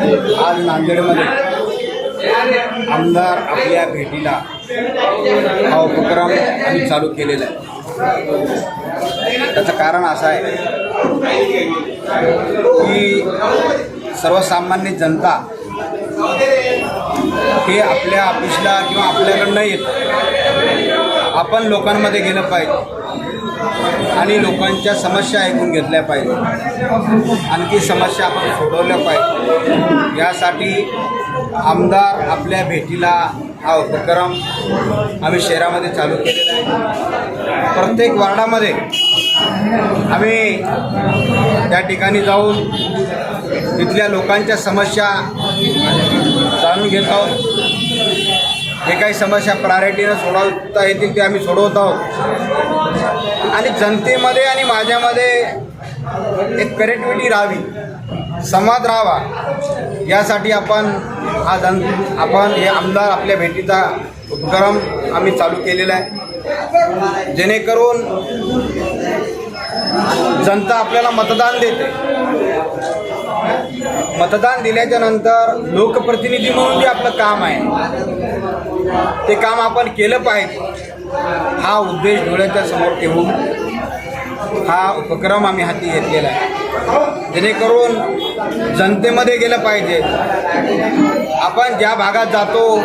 आज नांदेडमध्ये आमदार आपल्या भेटीला हा उपक्रम आम्ही चालू केलेला आहे। त्याचं कारण असं आहे की सर्वसामान्य जनता हे आपल्या ऑफिसला किंवा आपल्याकडं न येत आपण लोकांमध्ये गेलं पाहिजे आणि लोकांच्या समस्या ऐकून घेतल्या पाहिजे, आणखी समस्या आपण सोडवल्या पाहिजे। यासाठी आमदार आपल्या भेटीला हा उपक्रम आम्ही शहरामध्ये चालू केलेला आहे। प्रत्येक वार्डामध्ये आम्ही त्या ठिकाणी जाऊन तिथल्या लोकांच्या समस्या जाणून घेत आहोत। जे काही समस्या प्रायोरिटीनं सोडवता येतील ते आम्ही सोडवत आहोत आणि जनतेमध्ये आणि माझ्यामध्ये एक कनेक्टिव्हिटी राहावी, संवाद राहावा, यासाठी आपण हे आमदार आपल्या भेटीचा उपक्रम आम्ही चालू केलेला आहे। जेणेकरून जनता आपल्याला मतदान देते, मतदान दिल्याच्या नंतर लोकप्रतिनिधी म्हणून जे आपलं काम आहे ते काम आपण केलं पाहिजे। हा उद्देश डोळ्याच्या समोर ठेवून हा उपक्रम आम्ही हाती घेतलेला आहे। जेणेकरून जनतेमध्ये गेलं पाहिजे। आपण ज्या भागात जातो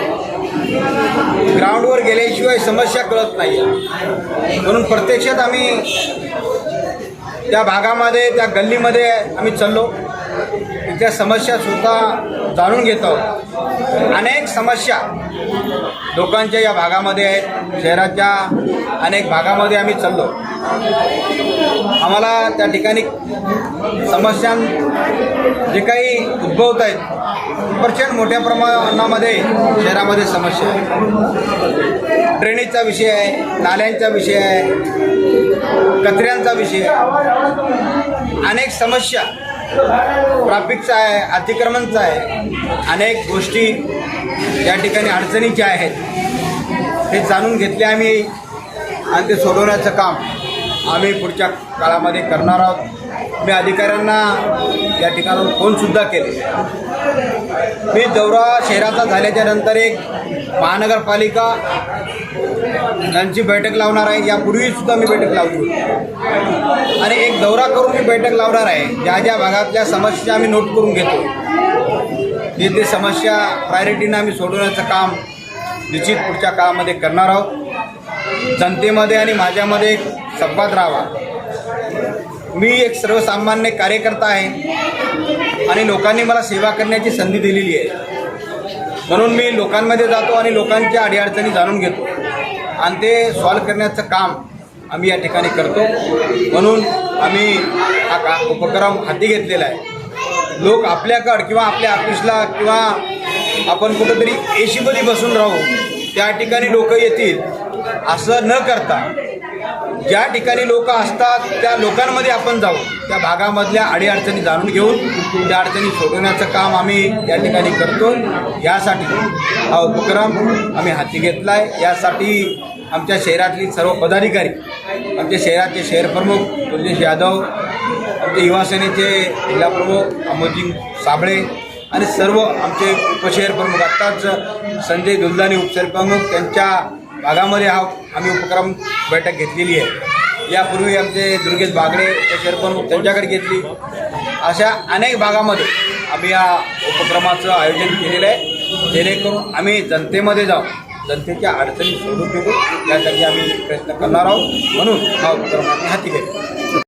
ग्राउंडवर गेल्याशिवाय समस्या कळत नाही, म्हणून प्रत्यक्षात आम्ही त्या भागामध्ये त्या गल्लीमध्ये आम्ही चाललो, तिथल्या समस्या स्वतः जाणून घेत आहोत। अनेक समस्या लोकांच्या या भागामध्ये आहेत, शहराच्या अनेक भागामध्ये आम्ही चाललो। आम्हाला त्या ठिकाणी समस्या जे काही उद्भवत आहेत प्रचंड मोठ्या प्रमाणामध्ये शहरामध्ये समस्या आहे। ड्रेनेजचा विषय आहे, नाल्यांचा विषय आहे, कचऱ्यांचा विषय आहे, अनेक समस्या ट्रॅफिकचा आहे, अतिक्रमणचा आहे, अनेक गोष्टी या ठिकाणी अडचणीच्या आहेत। हे जाणून घेतले आम्ही आणि ते सोडवण्याचं काम आम्ही पुढच्या काळामध्ये करणार आहोत। मी अधिकाऱ्यांना या ठिकाणाहून फोनसुद्धा केले। मी दौरा शहराचा झाल्याच्या नंतर एक महानगरपालिका यांची बैठक लावणार आहे। यापूर्वीसुद्धा मी बैठक लावली आणि एक दौरा करून मी बैठक लावणार आहे। ज्या ज्या भागातल्या समस्या आम्ही नोट करून घेतो ते समस्या प्रायोरिटीनं आम्ही सोडवण्याचं काम निश्चित पुढच्या काळामध्ये करणार आहोत। जनतेमध्ये आणि माझ्यामध्ये एक संवाद राहावा। मी एक सर्वसामान्य कार्यकर्ता आहे आणि लोकांनी मला सेवा करण्याची संधी दिलेली आहे, म्हणून मी लोकांमध्ये जातो आणि लोकांच्या अडीअडचणी जाणून घेतो आणि ते सॉल्व करण्याचं काम आम्ही या ठिकाणी करतो। म्हणून आम्ही हा उपक्रम हाती घेतलेला आहे। लोक आपल्याकडं किंवा आपल्या ऑफिसला किंवा आपण कुठंतरी एशीमध्ये बसून राहू त्या ठिकाणी लोक येतील असं न करता ज्या ठिकाणी लोक असतात त्या लोकांमध्ये आपण जाऊ, त्या भागामधल्या अडीअडचणी जाणून घेऊन त्या अडचणी सोडवण्याचं काम आम्ही या ठिकाणी करतो। यासाठी हा उपक्रम आम्ही हाती घेतला आहे। यासाठी आमच्या शहरातली सर्व पदाधिकारी, आमच्या शहराचे शहर प्रमुख तुलजेश यादव, आमचे युवासेनेचे जिल्हा प्रमुख अमोलजी साबळे आणि सर्व आमचे उपशहर प्रमुख, आत्ताच संजय दुलदानी उपशहर प्रमुख, त्यांच्या भागामध्ये हा आम्ही उपक्रम बैठक घेतलेली आहे। यापूर्वी आमचे दुर्गेश बागडे उपशहर प्रमुख त्यांच्याकडे घेतली। अशा अनेक भागामध्ये आम्ही या उपक्रमाचं आयोजन केलेलं आहे, जेणेकरून आम्ही जनतेमध्ये जाऊ, जनतेच्या अडचणी सोडून घेऊ यासाठी आम्ही प्रयत्न करणार आहोत। म्हणून हा उपक्रम आम्ही हाती घेतो।